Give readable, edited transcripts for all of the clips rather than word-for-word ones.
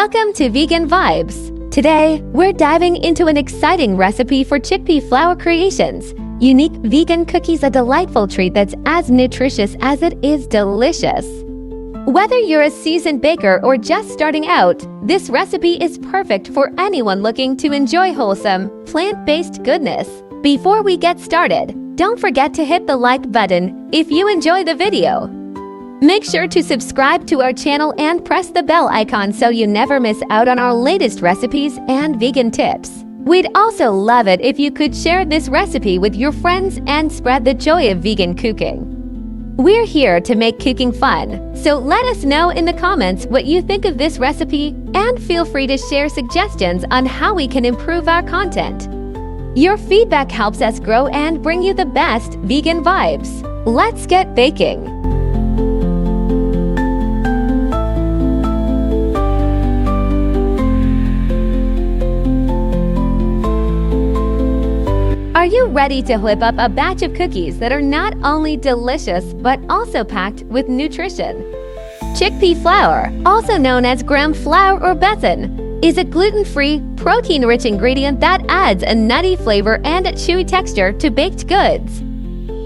Welcome to Vegan Vibes. Today, we're diving into an exciting recipe for Chickpea Flour Creations. Unique vegan cookies, a delightful treat that's as nutritious as it is delicious. Whether you're a seasoned baker or just starting out, this recipe is perfect for anyone looking to enjoy wholesome, plant-based goodness. Before we get started, don't forget to hit the like button if you enjoy the video. Make sure to subscribe to our channel and press the bell icon so you never miss out on our latest recipes and vegan tips. We'd also love it if you could share this recipe with your friends and spread the joy of vegan cooking. We're here to make cooking fun, so let us know in the comments what you think of this recipe and feel free to share suggestions on how we can improve our content. Your feedback helps us grow and bring you the best vegan vibes. Let's get baking! Are you ready to whip up a batch of cookies that are not only delicious but also packed with nutrition? Chickpea flour, also known as gram flour or besan, is a gluten-free, protein-rich ingredient that adds a nutty flavor and a chewy texture to baked goods.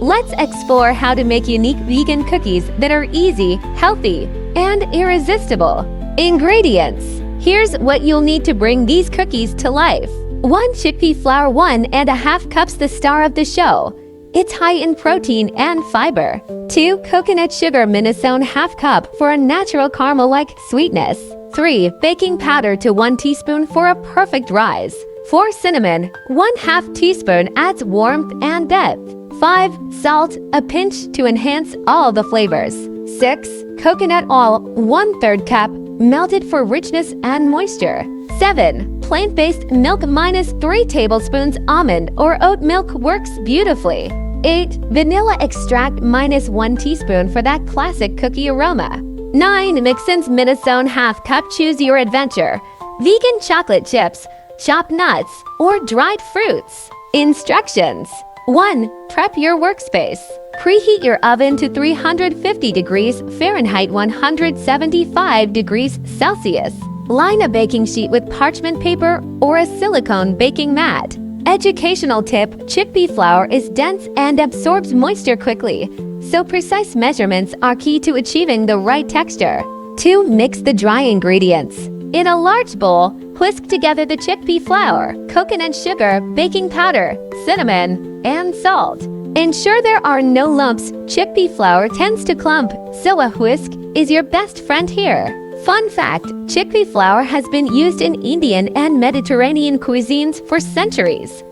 Let's explore how to make unique vegan cookies that are easy, healthy, and irresistible. Ingredients. Here's what you'll need to bring these cookies to life. 1 chickpea flour, 1.5 cups, the star of the show. It's high in protein and fiber. 2 coconut sugar, Minnesota ½ cup for a natural caramel-like sweetness. 3 baking powder to 1 teaspoon for a perfect rise. 4 cinnamon, 1/2 teaspoon adds warmth and depth. 5 salt, a pinch to enhance all the flavors. 6 coconut oil, 1/3 cup, melted for richness and moisture. 7 plant-based milk, -3 tablespoons. Almond or oat milk works beautifully. 8 vanilla extract, -1 teaspoon for that classic cookie aroma. 9 mix-ins, Minnesota ½ cup, choose your adventure. Vegan chocolate chips, chopped nuts, or dried fruits. Instructions. 1. Prep your workspace. Preheat your oven to 350 degrees Fahrenheit, 175 degrees Celsius. Line a baking sheet with parchment paper or a silicone baking mat. Educational tip: chickpea flour is dense and absorbs moisture quickly, so precise measurements are key to achieving the right texture. 2. Mix the dry ingredients. In a large bowl, whisk together the chickpea flour, coconut sugar, baking powder, cinnamon, and salt. Ensure there are no lumps. Chickpea flour tends to clump, so a whisk is your best friend here. Fun fact: chickpea flour has been used in Indian and Mediterranean cuisines for centuries.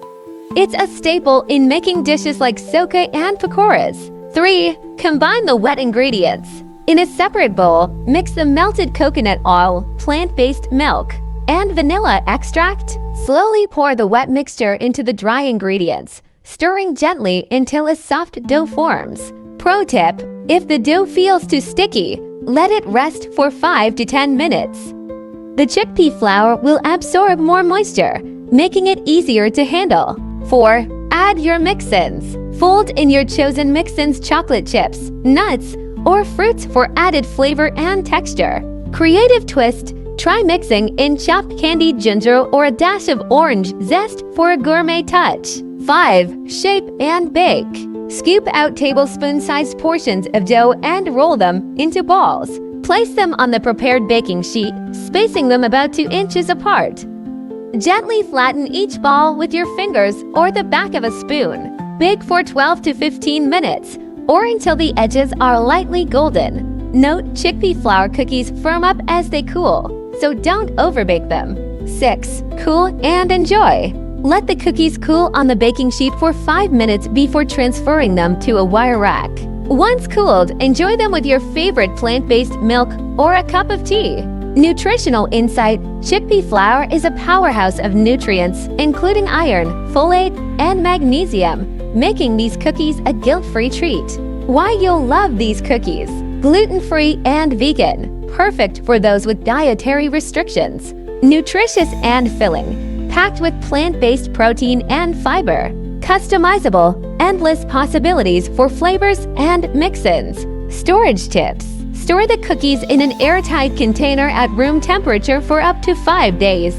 It's a staple in making dishes like soka and pakoras. 3. Combine the wet ingredients. In a separate bowl, mix the melted coconut oil, plant-based milk, and vanilla extract. Slowly pour the wet mixture into the dry ingredients, stirring gently until a soft dough forms. Pro tip: if the dough feels too sticky, let it rest for 5 to 10 minutes. The chickpea flour will absorb more moisture, making it easier to handle. 4. Add your mix-ins. Fold in your chosen mix-ins, chocolate chips, nuts, or fruits for added flavor and texture. Creative twist: try mixing in chopped candied ginger or a dash of orange zest for a gourmet touch. 5. Shape and bake. Scoop out tablespoon-sized portions of dough and roll them into balls. Place them on the prepared baking sheet, spacing them about 2 inches apart. Gently flatten each ball with your fingers or the back of a spoon. Bake for 12 to 15 minutes, or until the edges are lightly golden. Note: chickpea flour cookies firm up as they cool, so don't overbake them. 6. Cool and enjoy. Let the cookies cool on the baking sheet for 5 minutes before transferring them to a wire rack. Once cooled, enjoy them with your favorite plant-based milk or a cup of tea. Nutritional insight: chickpea flour is a powerhouse of nutrients, including iron, folate, and magnesium, making these cookies a guilt-free treat. Why you'll love these cookies: gluten-free and vegan, perfect for those with dietary restrictions. Nutritious and filling, packed with plant-based protein and fiber. Customizable, endless possibilities for flavors and mix-ins. Storage tips: Store the cookies in an airtight container at room temperature for up to 5 days.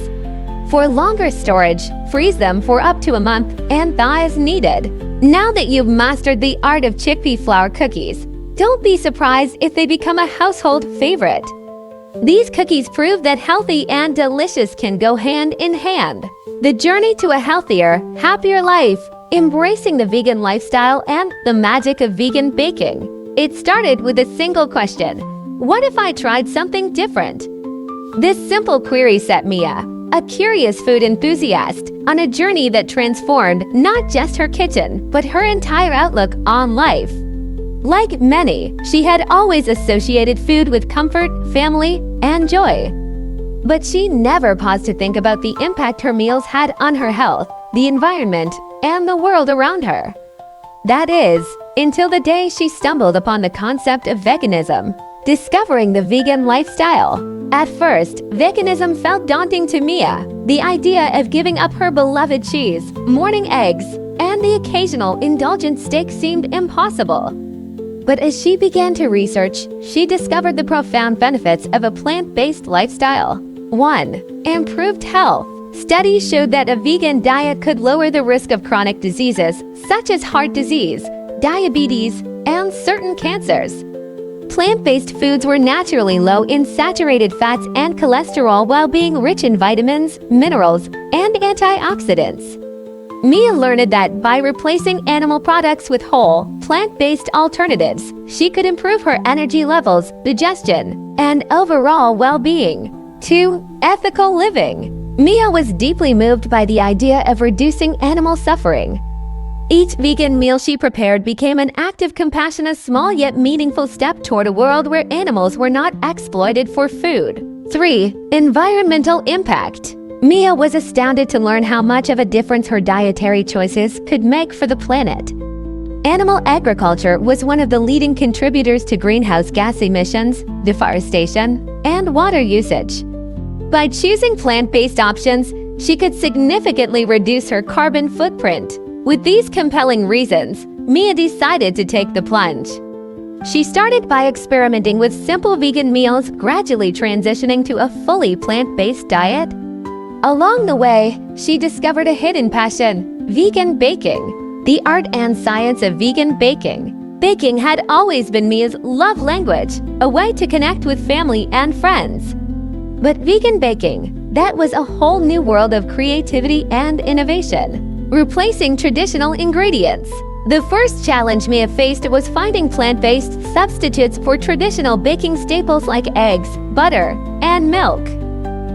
For longer storage, freeze them for up to a month and thaw as needed. Now that you've mastered the art of chickpea flour cookies, don't be surprised if they become a household favorite. These cookies prove that healthy and delicious can go hand in hand. The journey to a healthier, happier life, embracing the vegan lifestyle and the magic of vegan baking. It started with a single question: what if I tried something different? This simple query set Mia, a curious food enthusiast, on a journey that transformed not just her kitchen, but her entire outlook on life. Like many, she had always associated food with comfort, family, and joy. But she never paused to think about the impact her meals had on her health, the environment, and the world around her. That is, until the day she stumbled upon the concept of veganism, discovering the vegan lifestyle. At first, veganism felt daunting to Mia. The idea of giving up her beloved cheese, morning eggs, and the occasional indulgent steak seemed impossible. But as she began to research, she discovered the profound benefits of a plant-based lifestyle. 1. Improved health. Studies showed that a vegan diet could lower the risk of chronic diseases such as heart disease, diabetes, and certain cancers. Plant-based foods were naturally low in saturated fats and cholesterol while being rich in vitamins, minerals, and antioxidants. Mia learned that by replacing animal products with whole, plant-based alternatives, she could improve her energy levels, digestion, and overall well-being. 2. Ethical living. Mia was deeply moved by the idea of reducing animal suffering. Each vegan meal she prepared became an act of compassion, a small yet meaningful step toward a world where animals were not exploited for food. 3. Environmental impact. Mia was astounded to learn how much of a difference her dietary choices could make for the planet. Animal agriculture was one of the leading contributors to greenhouse gas emissions, deforestation, and water usage. By choosing plant-based options, she could significantly reduce her carbon footprint. With these compelling reasons, Mia decided to take the plunge. She started by experimenting with simple vegan meals, gradually transitioning to a fully plant-based diet. Along the way, she discovered a hidden passion: vegan baking, the art and science of vegan baking. Baking had always been Mia's love language, a way to connect with family and friends. But vegan baking, that was a whole new world of creativity and innovation, replacing traditional ingredients. The first challenge Mia faced was finding plant-based substitutes for traditional baking staples like eggs, butter, and milk.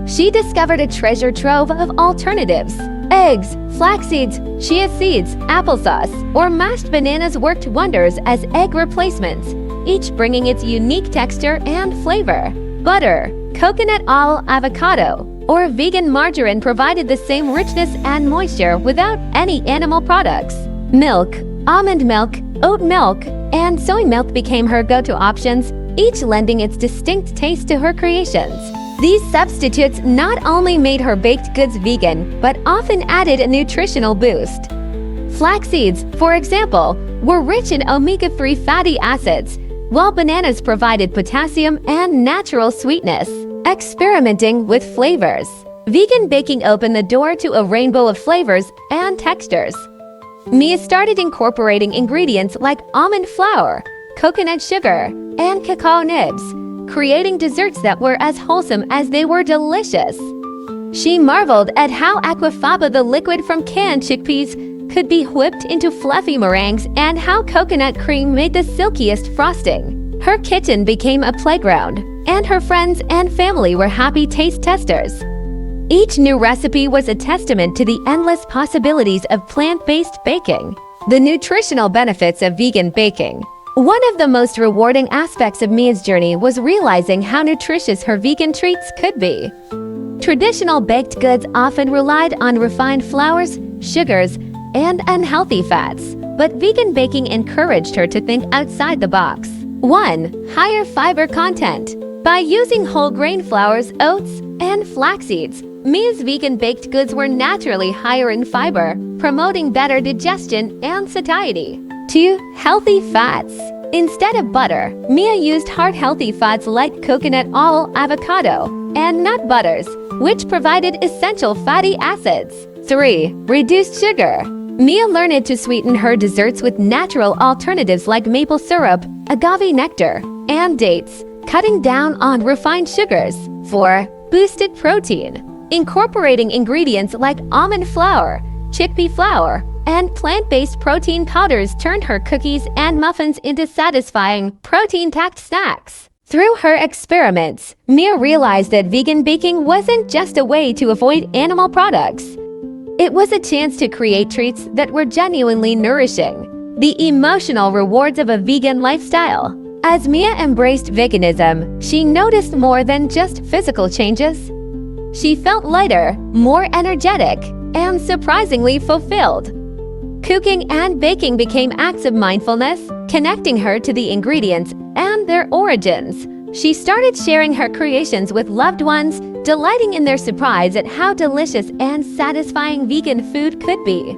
She discovered a treasure trove of alternatives. Eggs, flax seeds, chia seeds, applesauce, or mashed bananas worked wonders as egg replacements, each bringing its unique texture and flavor. Butter, coconut oil, avocado, or vegan margarine provided the same richness and moisture without any animal products. Milk, almond milk, oat milk, and soy milk became her go-to options, each lending its distinct taste to her creations. These substitutes not only made her baked goods vegan, but often added a nutritional boost. Flax seeds, for example, were rich in omega-3 fatty acids, while bananas provided potassium and natural sweetness. Experimenting with flavors. Vegan baking opened the door to a rainbow of flavors and textures. Mia started incorporating ingredients like almond flour, coconut sugar, and cacao nibs, creating desserts that were as wholesome as they were delicious. She marveled at how aquafaba, the liquid from canned chickpeas, could be whipped into fluffy meringues and how coconut cream made the silkiest frosting. Her kitchen became a playground, and her friends and family were happy taste testers. Each new recipe was a testament to the endless possibilities of plant-based baking. The nutritional benefits of vegan baking. One of the most rewarding aspects of Mia's journey was realizing how nutritious her vegan treats could be. Traditional baked goods often relied on refined flours, sugars, and unhealthy fats, but vegan baking encouraged her to think outside the box. 1. Higher fiber content. By using whole grain flours, oats, and flax seeds, Mia's vegan baked goods were naturally higher in fiber, promoting better digestion and satiety. 2. Healthy fats. Instead of butter, Mia used heart-healthy fats like coconut oil, avocado, and nut butters, which provided essential fatty acids. 3. Reduced sugar. Mia learned to sweeten her desserts with natural alternatives like maple syrup, agave nectar, and dates, cutting down on refined sugars. 4. Boosted protein. Incorporating ingredients like almond flour, chickpea flour, and plant-based protein powders turned her cookies and muffins into satisfying, protein-packed snacks. Through her experiments, Mia realized that vegan baking wasn't just a way to avoid animal products. It was a chance to create treats that were genuinely nourishing. The emotional rewards of a vegan lifestyle. As Mia embraced veganism, she noticed more than just physical changes. She felt lighter, more energetic, and surprisingly fulfilled. Cooking and baking became acts of mindfulness, connecting her to the ingredients and their origins. She started sharing her creations with loved ones, delighting in their surprise at how delicious and satisfying vegan food could be.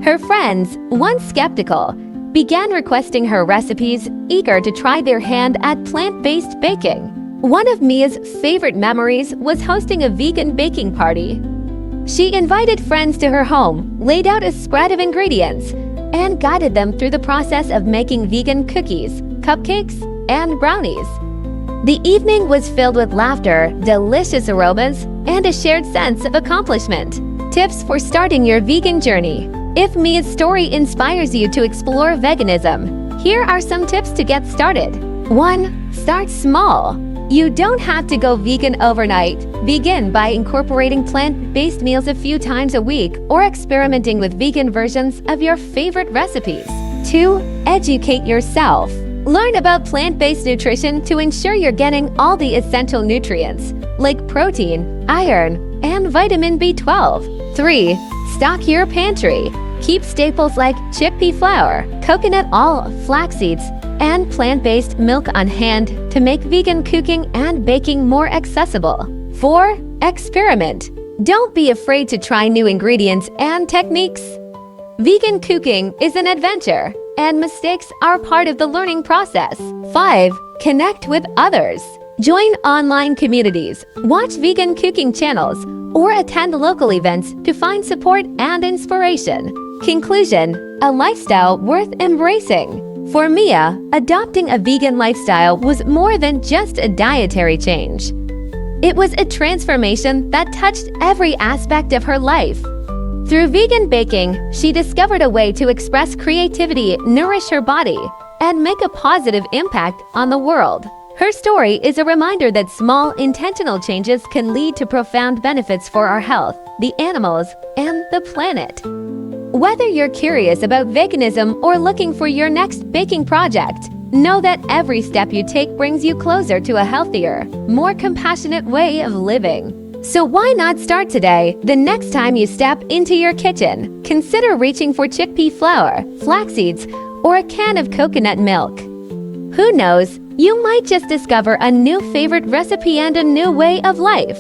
Her friends, once skeptical, began requesting her recipes, eager to try their hand at plant-based baking. One of Mia's favorite memories was hosting a vegan baking party. She invited friends to her home, laid out a spread of ingredients, and guided them through the process of making vegan cookies, cupcakes, and brownies. The evening was filled with laughter, delicious aromas, and a shared sense of accomplishment. Tips for starting your vegan journey. If Mia's story inspires you to explore veganism, here are some tips to get started. 1. Start small. You don't have to go vegan overnight. Begin by incorporating plant-based meals a few times a week or experimenting with vegan versions of your favorite recipes. 2. Educate yourself. Learn about plant-based nutrition to ensure you're getting all the essential nutrients, like protein, iron, and vitamin B12. 3. Stock your pantry. Keep staples like chickpea flour, coconut oil, flax seeds, and plant-based milk on hand to make vegan cooking and baking more accessible. 4. Experiment. Don't be afraid to try new ingredients and techniques. Vegan cooking is an adventure, and mistakes are part of the learning process. 5. Connect with others. Join online communities, watch vegan cooking channels, or attend local events to find support and inspiration. Conclusion: a lifestyle worth embracing. For Mia, adopting a vegan lifestyle was more than just a dietary change. It was a transformation that touched every aspect of her life. Through vegan baking, she discovered a way to express creativity, nourish her body, and make a positive impact on the world. Her story is a reminder that small, intentional changes can lead to profound benefits for our health, the animals, and the planet. Whether you're curious about veganism or looking for your next baking project, know that every step you take brings you closer to a healthier, more compassionate way of living. So why not start today? The next time you step into your kitchen, consider reaching for chickpea flour, flax seeds, or a can of coconut milk. Who knows, you might just discover a new favorite recipe and a new way of life.